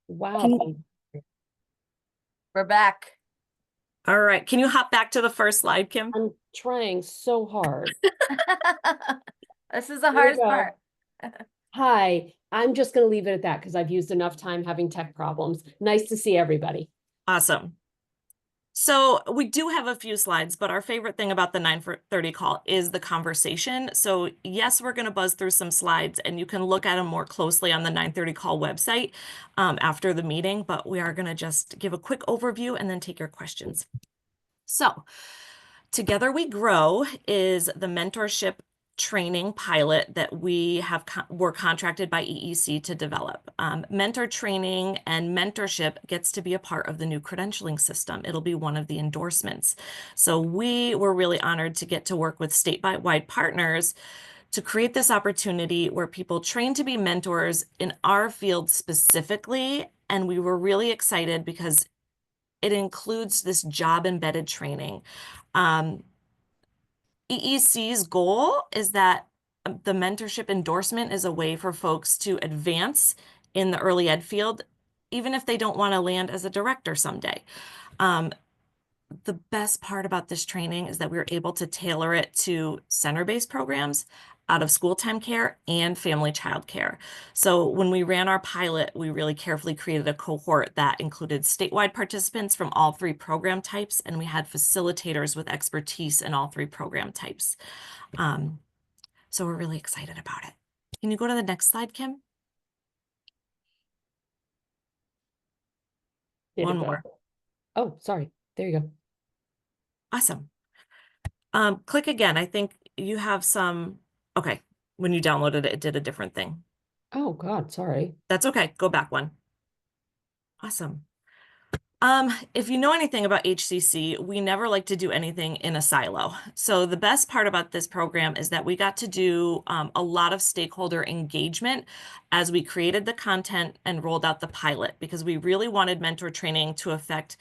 Wow. Can you, We're back. all right. Can you hop back to the first slide, Kim? I'm trying so hard. This is the Here we hardest go. part. Hi, I'm just going to leave it at that because I've used enough time having tech problems. Nice to see everybody. Awesome. So we do have a few slides, but our favorite thing about the 9:30 call is the conversation. So yes, we're going to buzz through some slides and you can look at them more closely on the 9:30 call website after the meeting, but we are going to just give a quick overview and then take your questions. So Together We Grow is the mentorship training pilot that we're contracted by EEC to develop. Mentor training and mentorship gets to be a part of the new credentialing system. It'll be one of the endorsements. So we were really honored to get to work with statewide partners to create this opportunity where people train to be mentors in our field specifically. And we were really excited because it includes this job embedded training. EEC's goal is that the mentorship endorsement is a way for folks to advance in the early ed field, even if they don't want to land as a director someday. The best part about this training is that we were able to tailor it to center-based programs, out of school time care, and family child care. So when we ran our pilot, we really carefully created a cohort that included statewide participants from all three program types, and we had facilitators with expertise in all three program types. So we're really excited about it. Can you go to the next slide, Kim? One more. Oh, sorry. There you go. Awesome. Click again. I think you have some, okay. When you downloaded it, it did a different thing. Oh God, sorry. That's okay. Go back one. Awesome. If you know anything about HCC, we never like to do anything in a silo. So the best part about this program is that we got to do a lot of stakeholder engagement as we created the content and rolled out the pilot, because we really wanted mentor training to affect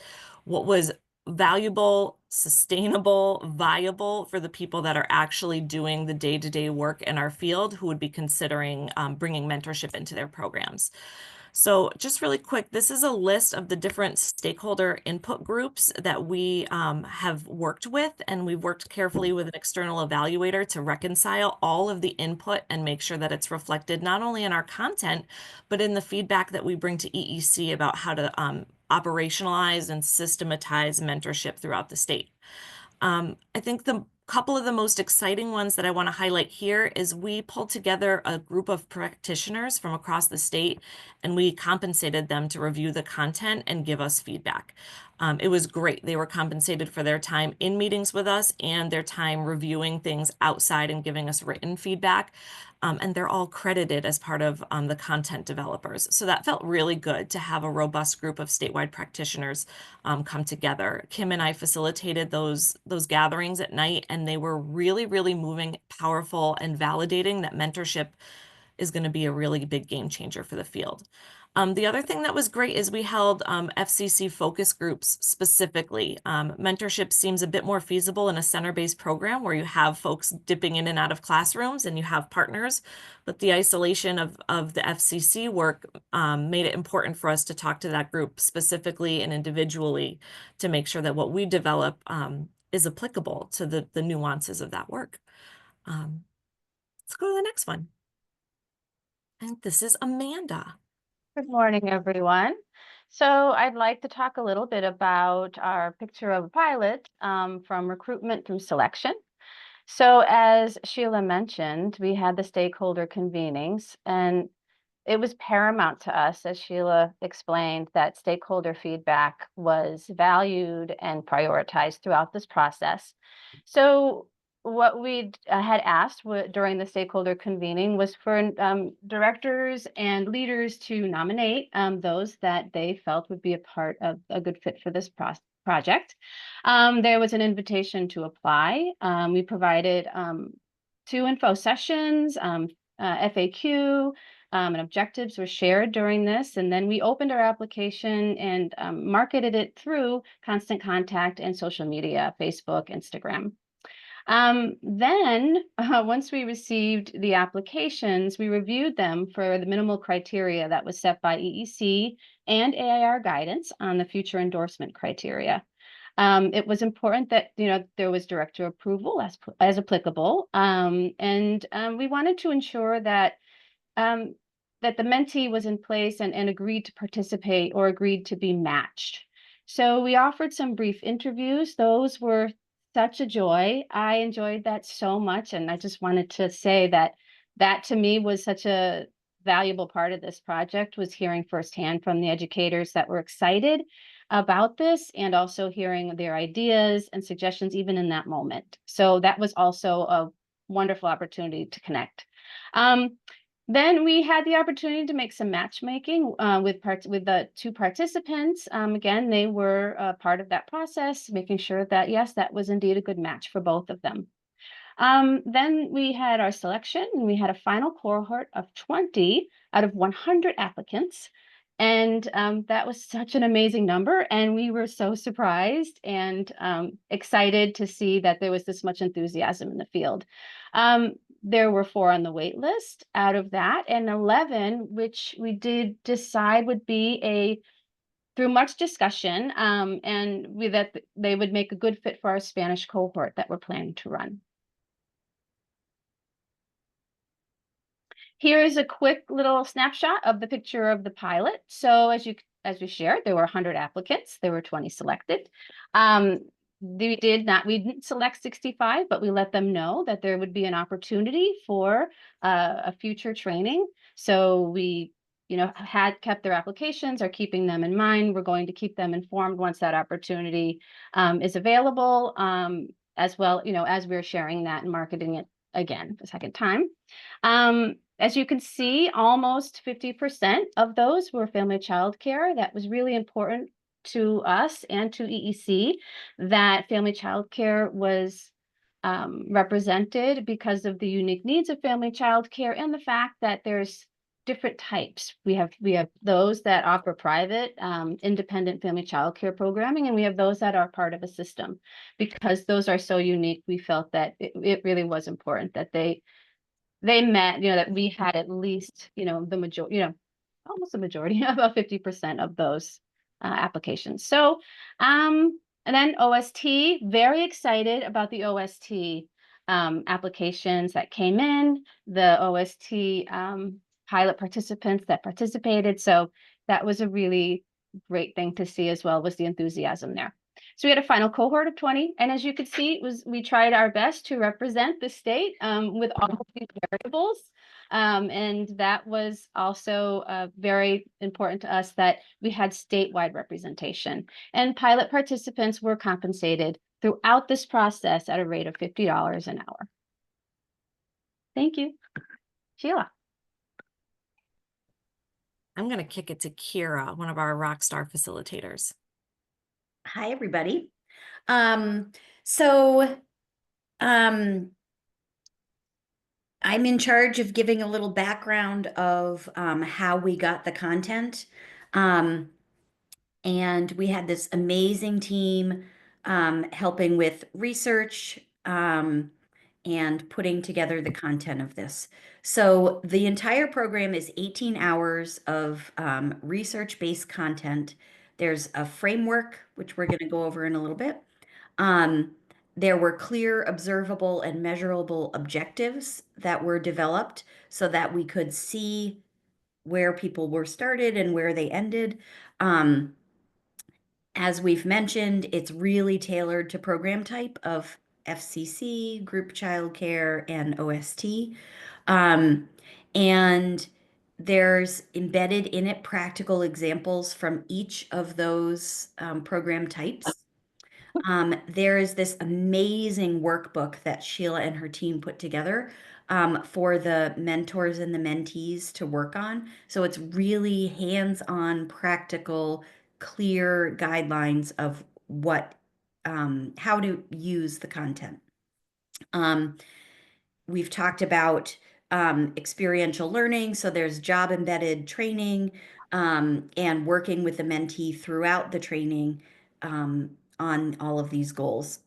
what was valuable, sustainable, viable for the people that are actually doing the day-to-day work in our field who would be considering bringing mentorship into their programs. So just really quick, this is a list of the different stakeholder input groups that we have worked with, and we've worked carefully with an external evaluator to reconcile all of the input and make sure that it's reflected not only in our content, but in the feedback that we bring to EEC about how to operationalize and systematize mentorship throughout the state. I think the couple of the most exciting ones that I want to highlight here is we pulled together a group of practitioners from across the state, and we compensated them to review the content and give us feedback. It was great. They were compensated for their time in meetings with us and their time reviewing things outside and giving us written feedback. And they're all credited as part of the content developers. So that felt really good to have a robust group of statewide practitioners come together. Kim and I facilitated those gatherings at night, and they were really, really moving, powerful, and validating that mentorship is going to be a really big game changer for the field. The other thing that was great is we held FCC focus groups specifically. Mentorship seems a bit more feasible in a center-based program where you have folks dipping in and out of classrooms and you have partners, but the isolation of the FCC work made it important for us to talk to that group specifically and individually to make sure that what we develop is applicable to the nuances of that work. Let's go to the next one. And this is Amanda. Good morning, everyone. So I'd like to talk a little bit about our picture of a pilot from recruitment through selection. So as Sheila mentioned, we had the stakeholder convenings, and it was paramount to us, as Sheila explained, that stakeholder feedback was valued and prioritized throughout this process. So what we had asked during the stakeholder convening was for directors and leaders to nominate those that they felt would be a part of a good fit for this project. There was an invitation to apply. We provided 2 info sessions, FAQ, and objectives were shared during this. And then we opened our application and marketed it through Constant Contact and social media, Facebook, Instagram. Once we received the applications, we reviewed them for the minimal criteria that was set by EEC and AIR guidance on the future endorsement criteria. It was important that, there was director approval as applicable. We wanted to ensure that that the mentee was in place and agreed to participate or agreed to be matched. So we offered some brief interviews. Those were such a joy. I enjoyed that so much. And I just wanted to say that to me was such a valuable part of this project, was hearing firsthand from the educators that were excited about this, and also hearing their ideas and suggestions even in that moment. So that was also a wonderful opportunity to connect. Then we had the opportunity to make some matchmaking with the two participants. Again, they were part of that process, making sure that, yes, that was indeed a good match for both of them. Then we had our selection, and we had a final cohort of 20 out of 100 applicants. And that was such an amazing number. And we were so surprised and excited to see that there was this much enthusiasm in the field. There were 4 on the wait list out of that, and 11, which we did decide would be through much discussion, that they would make a good fit for our Spanish cohort that we're planning to run. Here is a quick little snapshot of the picture of the pilot. So as we shared, there were 100 applicants. There were 20 selected. We didn't select 65, but we let them know that there would be an opportunity for a future training. So we, had kept their applications, are keeping them in mind. We're going to keep them informed once that opportunity is available, as well, as we're sharing that and marketing it again the second time. As you can see, almost 50% of those were family child care. That was really important to us and to EEC, that family child care was represented because of the unique needs of family child care and the fact that there's different types. We have those that offer private, independent family child care programming, and we have those that are part of a system. Because those are so unique, we felt that it really was important that they met, that we had at least, the majority, almost the majority, about 50% of those applications. So, and then OST, very excited about the OST applications that came in, the OST pilot participants that participated. So that was a really great thing to see, as well, was the enthusiasm there. So we had a final cohort of 20, and as you could see, we tried our best to represent the state with all of these variables. And that was also very important to us, that we had statewide representation, and pilot participants were compensated throughout this process at a rate of $50 an hour. Thank you. Sheila. I'm going to kick it to Kira, one of our rockstar facilitators. Hi, everybody. I'm in charge of giving a little background of how we got the content. And we had this amazing team helping with research and putting together the content of this. So the entire program is 18 hours of research-based content. There's a framework, which we're going to go over in a little bit. There were clear, observable, and measurable objectives that were developed so that we could see where people were started and where they ended. As we've mentioned, it's really tailored to program type of FCC, group childcare, and OST. And there's embedded in it practical examples from each of those program types. There is this amazing workbook that Sheila and her team put together for the mentors and the mentees to work on. So it's really hands-on, practical, clear guidelines of how to use the content. We've talked about experiential learning. So there's job embedded training and working with the mentee throughout the training on all of these goals.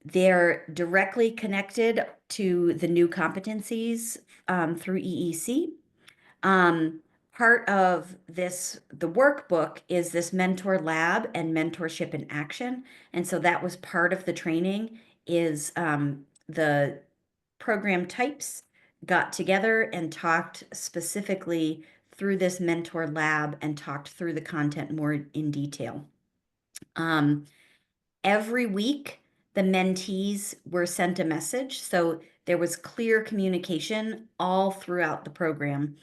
They're directly connected to the new competencies through EEC. Part of this, the workbook is this mentor lab and mentorship in action. And so that was part of the training is the program types got together and talked specifically through this mentor lab and talked through the content more in detail. Every week, the mentees were sent a message. So there was clear communication all throughout the program.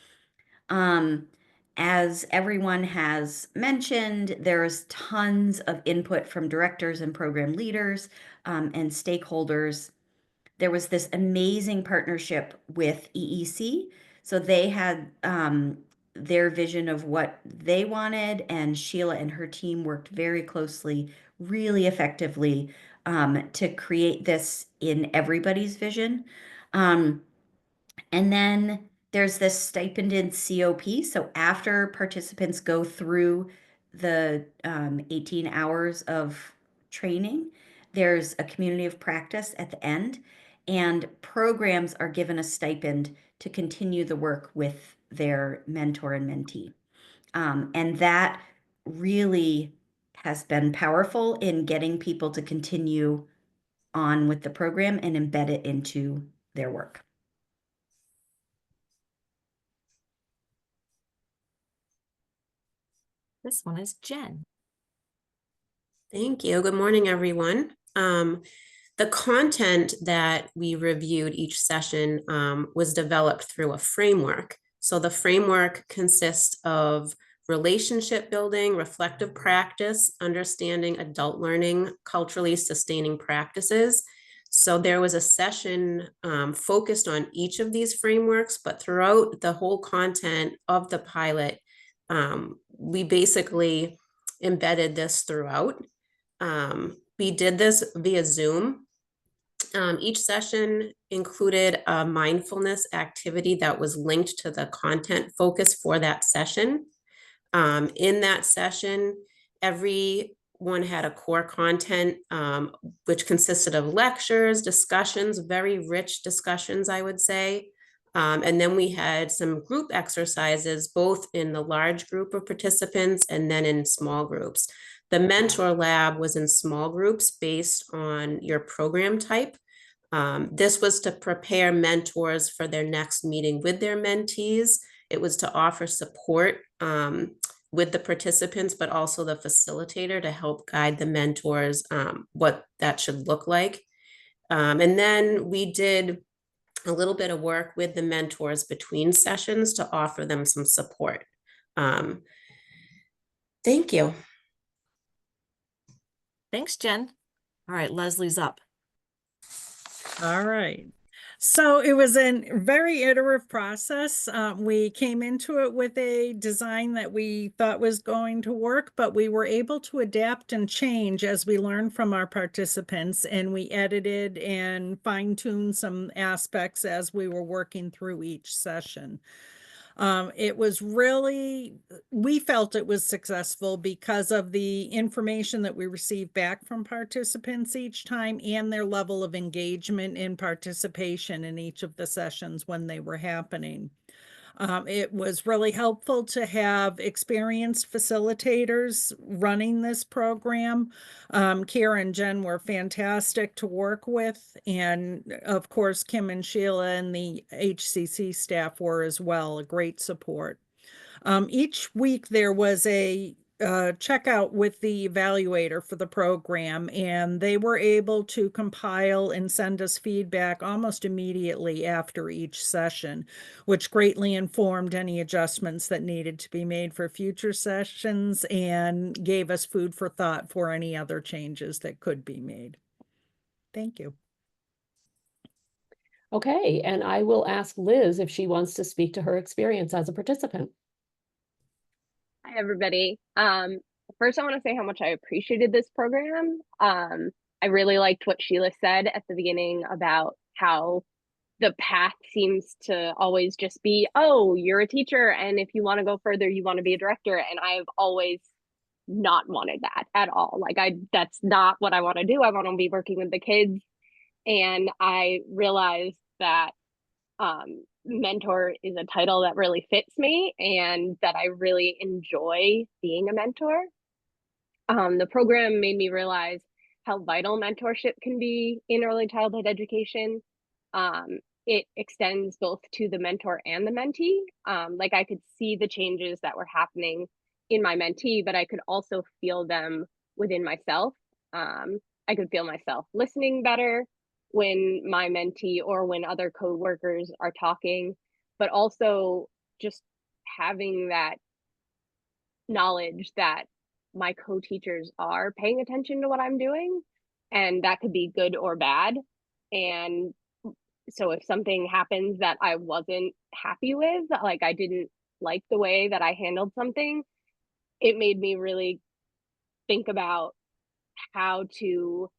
As everyone has mentioned, there's tons of input from directors and program leaders and stakeholders. There was this amazing partnership with EEC. So they had their vision of what they wanted, and Sheila and her team worked very closely, really effectively to create this in everybody's vision. And then there's this stipended COP. So after participants go through the 18 hours of training, there's a community of practice at the end, and programs are given a stipend to continue the work with their mentor and mentee. And that really has been powerful in getting people to continue on with the program and embed it into their work. This one is Jen. Thank you. Good morning, everyone. The content that we reviewed each session was developed through a framework. So the framework consists of relationship building, reflective practice, understanding adult learning, culturally sustaining practices. So there was a session focused on each of these frameworks, but throughout the whole content of the pilot, we basically embedded this throughout. We did this via Zoom. Each session included a mindfulness activity that was linked to the content focus for that session. In that session, everyone had a core content, which consisted of lectures, discussions, very rich discussions, I would say. And then we had some group exercises, both in the large group of participants and then in small groups. The mentor lab was in small groups based on your program type. This was to prepare mentors for their next meeting with their mentees. It was to offer support with the participants, but also the facilitator to help guide the mentors what that should look like. And then we did a little bit of work with the mentors between sessions to offer them some support. Thank you. Thanks, Jen. All right, Leslie's up. All right. So it was a very iterative process. We came into it with a design that we thought was going to work, but we were able to adapt and change as we learned from our participants, and we edited and fine-tuned some aspects as we were working through each session. It was really, we felt it was successful because of the information that we received back from participants each time and their level of engagement and participation in each of the sessions when they were happening. It was really helpful to have experienced facilitators running this program. Kara and Jen were fantastic to work with. And of course, Kimm and Sheila and the HCC staff were as well, a great support. Each week there was a checkout with the evaluator for the program, and they were able to compile and send us feedback almost immediately after each session, which greatly informed any adjustments that needed to be made for future sessions and gave us food for thought for any other changes that could be made. Thank you. Okay, and I will ask Liz if she wants to speak to her experience as a participant. Hi, everybody. First, I want to say how much I appreciated this program. I really liked what Sheila said at the beginning about how the path seems to always just be, oh, you're a teacher, and if you want to go further, you want to be a director. And I've always not wanted that at all. Like that's not what I want to do. I want to be working with the kids. And I realized that mentor is a title that really fits me and that I really enjoy being a mentor. The program made me realize how vital mentorship can be in early childhood education. It extends both to the mentor and the mentee. Like I could see the changes that were happening in my mentee, but I could also feel them within myself. I could feel myself listening better when my mentee or when other coworkers are talking, but also just having that knowledge that my co-teachers are paying attention to what I'm doing, and that could be good or bad. And so if something happens that I wasn't happy with, like I didn't like the way that I handled something, it made me really think about how to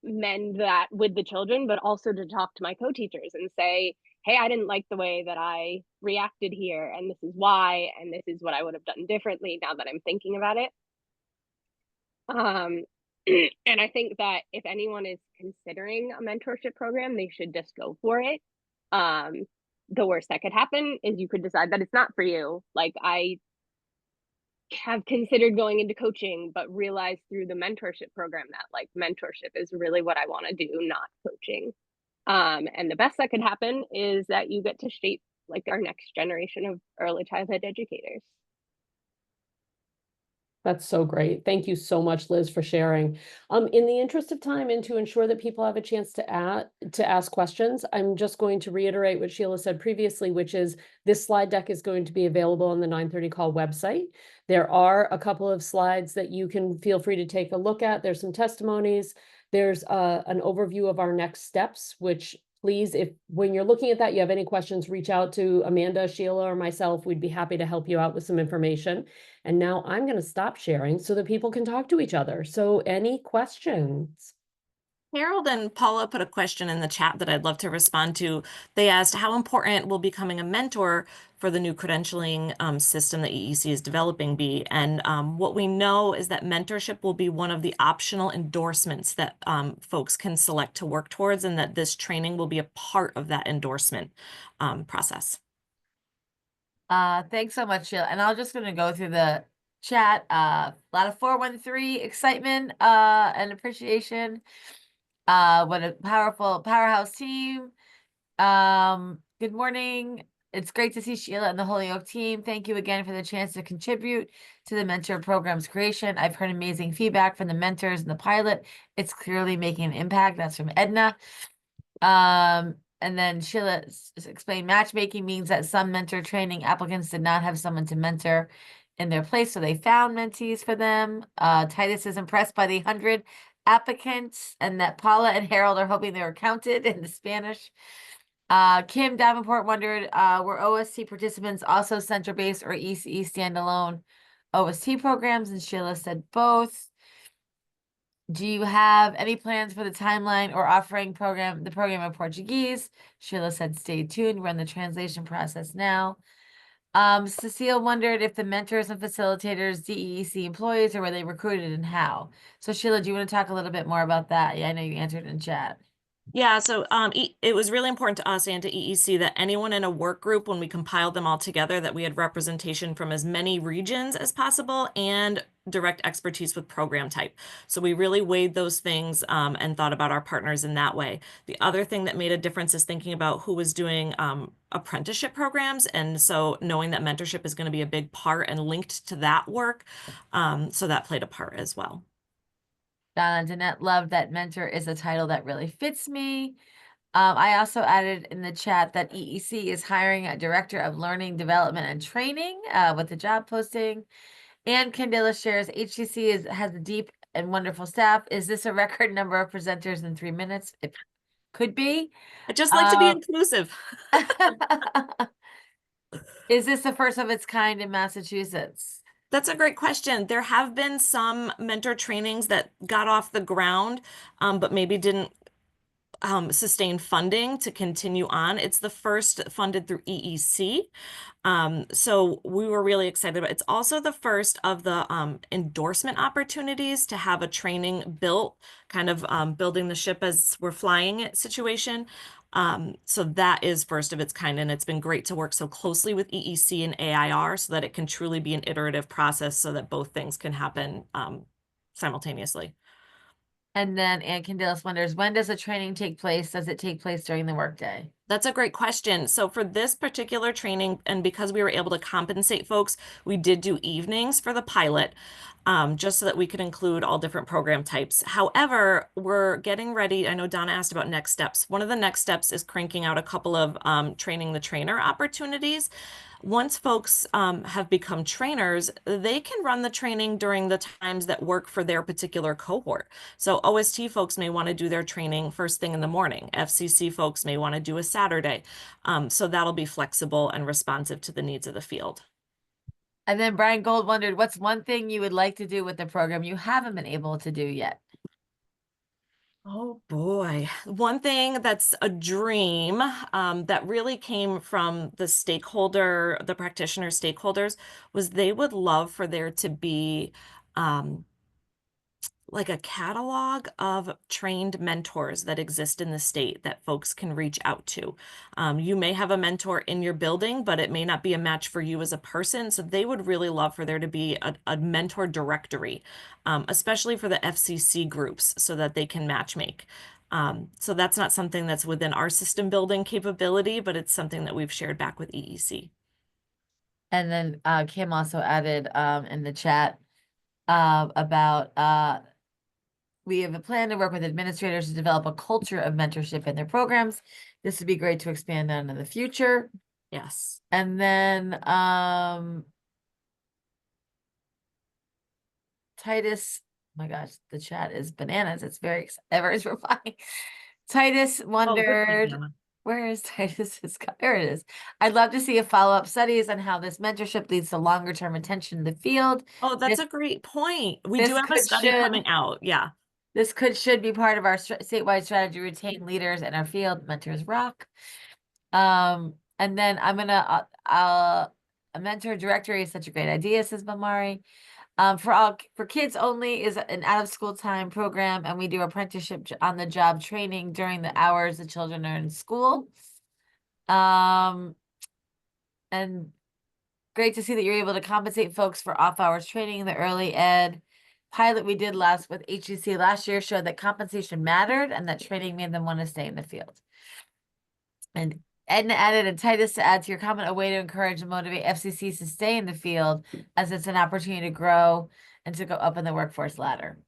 mend that with the children, but also to talk to my co-teachers and say, hey, I didn't like the way that I reacted here, and this is why, and this is what I would have done differently now that I'm thinking about it. And I think that if anyone is considering a mentorship program, they should just go for it. The worst that could happen is you could decide that it's not for you. Like I have considered going into coaching, but realized through the mentorship program that like mentorship is really what I want to do, not coaching. And the best that could happen is that you get to shape like our next generation of early childhood educators. That's so great. Thank you so much, Liz, for sharing. In the interest of time and to ensure that people have a chance to ask questions, I'm just going to reiterate what Sheila said previously, which is this slide deck is going to be available on the 930 Call website. There are a couple of slides that you can feel free to take a look at. There's some testimonies. There's an overview of our next steps, which please, if when you're looking at that, you have any questions, reach out to Amanda, Sheila, or myself. We'd be happy to help you out with some information. And now I'm going to stop sharing so that people can talk to each other. So any questions? Harold and Paula put a question in the chat that I'd love to respond to. They asked, how important will becoming a mentor for the new credentialing system that EEC is developing be? And what we know is that mentorship will be one of the optional endorsements that folks can select to work towards, and that this training will be a part of that endorsement process. Thanks so much, Sheila. And I'm just going to go through the chat. A lot of 413 excitement and appreciation. What a powerful powerhouse team. Good morning. It's great to see Sheila and the Holyoke team. Thank you again for the chance to contribute to the mentor program's creation. I've heard amazing feedback from the mentors in the pilot. It's clearly making an impact. That's from Edna. And then Sheila explained matchmaking means that some mentor training applicants did not have someone to mentor in their place, so they found mentees for them. Titus is impressed by the 100 applicants and that Paula and Harold are hoping they were counted in the Spanish. Kim Davenport wondered, were OST participants also center-based or ECE standalone OST programs? And Sheila said both. Do you have any plans for the timeline or offering the program in Portuguese? Sheila said, stay tuned. We're in the translation process now. Cecile wondered if the mentors and facilitators, DEEC employees, or were they recruited and how? So Sheila, do you want to talk a little bit more about that? Yeah, I know you answered in chat. Yeah, so it was really important to us and to EEC that anyone in a work group, when we compiled them all together, that we had representation from as many regions as possible and direct expertise with program type. So we really weighed those things and thought about our partners in that way. The other thing that made a difference is thinking about who was doing apprenticeship programs. And so knowing that mentorship is going to be a big part and linked to that work. So that played a part as well. Donna and Danette loved that mentor is a title that really fits me. I also added in the chat that EEC is hiring a director of learning, development, and training with the job posting. And Candela shares HCC has a deep and wonderful staff. Is this a record number of presenters in 3 minutes? It could be. I just like to be inclusive. Is this the first of its kind in Massachusetts? That's a great question. There have been some mentor trainings that got off the ground, but maybe didn't sustained funding to continue on. It's the first funded through EEC. So we were really excited about it. It's also the first of the endorsement opportunities to have a training built, kind of building the ship as we're flying it situation. So that is first of its kind, and it's been great to work so closely with EEC and AIR so that it can truly be an iterative process so that both things can happen simultaneously. And then Ann Candelas wonders, when does the training take place? Does it take place during the workday? That's a great question. So for this particular training, and because we were able to compensate folks, we did do evenings for the pilot, just so that we could include all different program types. However, we're getting ready. I know Donna asked about next steps. One of the next steps is cranking out a couple of training the trainer opportunities. Once folks have become trainers, they can run the training during the times that work for their particular cohort. So OST folks may want to do their training first thing in the morning. FCC folks may want to do a Saturday. So that'll be flexible and responsive to the needs of the field. And then Brian Gold wondered, what's one thing you would like to do with the program you haven't been able to do yet? Oh boy. One thing that's a dream that really came from the practitioner stakeholders, was they would love for there to be like a catalog of trained mentors that exist in the state that folks can reach out to. You may have a mentor in your building, but it may not be a match for you as a person. So they would really love for there to be a mentor directory, especially for the FCC groups, so that they can match make. So that's not something that's within our system building capability, but it's something that we've shared back with EEC. And then Kim also added in the chat about we have a plan to work with administrators to develop a culture of mentorship in their programs. This would be great to expand on in the future. Yes. And then Titus, oh my gosh, the chat is bananas. It's very everyone's replying. Titus wondered, where is Titus's? There it is. I'd love to see a follow-up studies on how this mentorship leads to longer-term retention in the field. Oh, that's a great point. We do have a study coming out. Yeah. This should be part of our statewide strategy to retain leaders in our field. Mentors rock. And then I'm gonna a mentor directory is such a great idea, says Bamari. For kids only is an out of school time program, and we do apprenticeship on the job training during the hours the children are in school. And great to see that you're able to compensate folks for off hours training in the early ed pilot we did with HCC last year showed that compensation mattered and that training made them want to stay in the field. And Edna added, and Titus, to add to your comment, a way to encourage and motivate FCCs to stay in the field, as it's an opportunity to grow and to go up in the workforce ladder.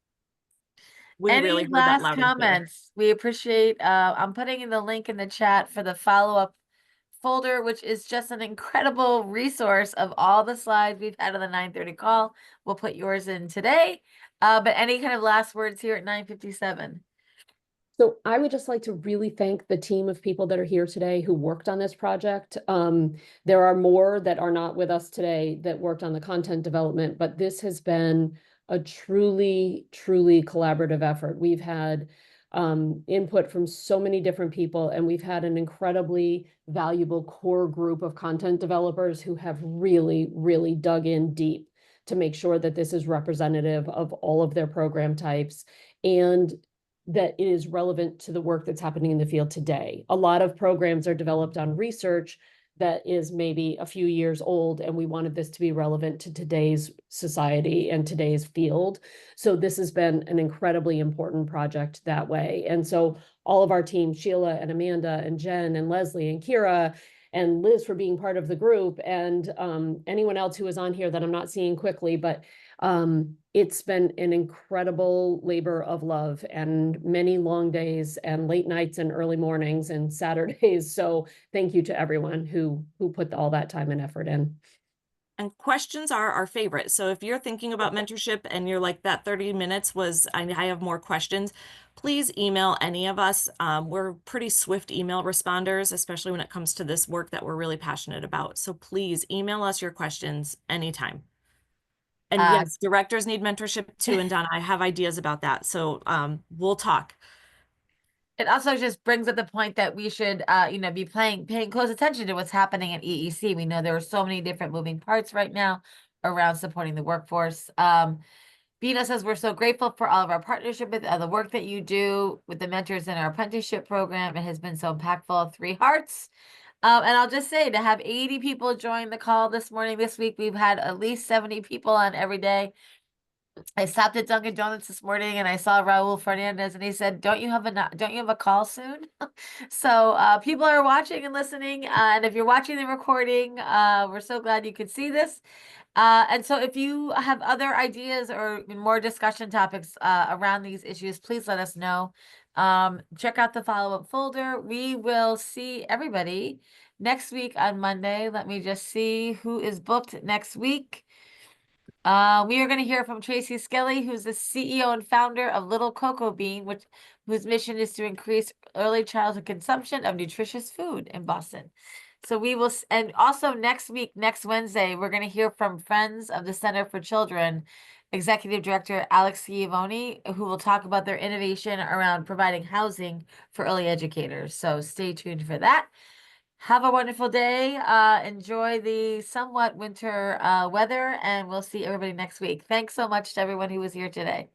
Any last comments? We appreciate, I'm putting in the link in the chat for the follow-up folder, which is just an incredible resource of all the slides we've had on the 9:30 call. We'll put yours in today. But any kind of last words here at 9:57? So I would just like to really thank the team of people that are here today who worked on this project. There are more that are not with us today that worked on the content development, but this has been a truly, truly collaborative effort. We've had input from so many different people, and we've had an incredibly valuable core group of content developers who have really, really dug in deep to make sure that this is representative of all of their program types and that it is relevant to the work that's happening in the field today. A lot of programs are developed on research that is maybe a few years old, and we wanted this to be relevant to today's society and today's field. So this has been an incredibly important project that way. And so all of our team, Sheila and Amanda and Jen and Leslie and Kira and Liz for being part of the group, and anyone else who is on here that I'm not seeing quickly, but it's been an incredible labor of love and many long days and late nights and early mornings and Saturdays. So thank you to everyone who put all that time and effort in. And questions are our favorite. So if you're thinking about mentorship and you're like, that 30 minutes was, I have more questions, please email any of us. We're pretty swift email responders, especially when it comes to this work that we're really passionate about. So please email us your questions anytime. And yes, directors need mentorship too. And Donna, I have ideas about that. So we'll talk. It also just brings up the point that we should, you know, be paying close attention to what's happening at EEC. We know there are so many different moving parts right now around supporting the workforce. Bina says, we're so grateful for all of our partnership with the work that you do with the mentors in our apprenticeship program. It has been so impactful. 3 hearts. And I'll just say, to have 80 people join the call this morning, this week, we've had at least 70 people on every day. I stopped at Dunkin' Donuts this morning and I saw Raul Fernandez and he said, don't you have a call soon? So people are watching and listening. And if you're watching the recording, we're so glad you could see this. And so if you have other ideas or more discussion topics around these issues, please let us know. Check out the follow-up folder. We will see everybody next week on Monday. Let me just see who is booked next week. We are going to hear from Tracy Skelly, who's the CEO and founder of Little Cocoa Bean, whose mission is to increase early childhood consumption of nutritious food in Boston. So we will, and also next week, next Wednesday, we're going to hear from Friends of the Center for Children, Executive Director Alex Schiavone, who will talk about their innovation around providing housing for early educators. So stay tuned for that. Have a wonderful day. Enjoy the somewhat winter weather, and we'll see everybody next week. Thanks so much to everyone who was here today.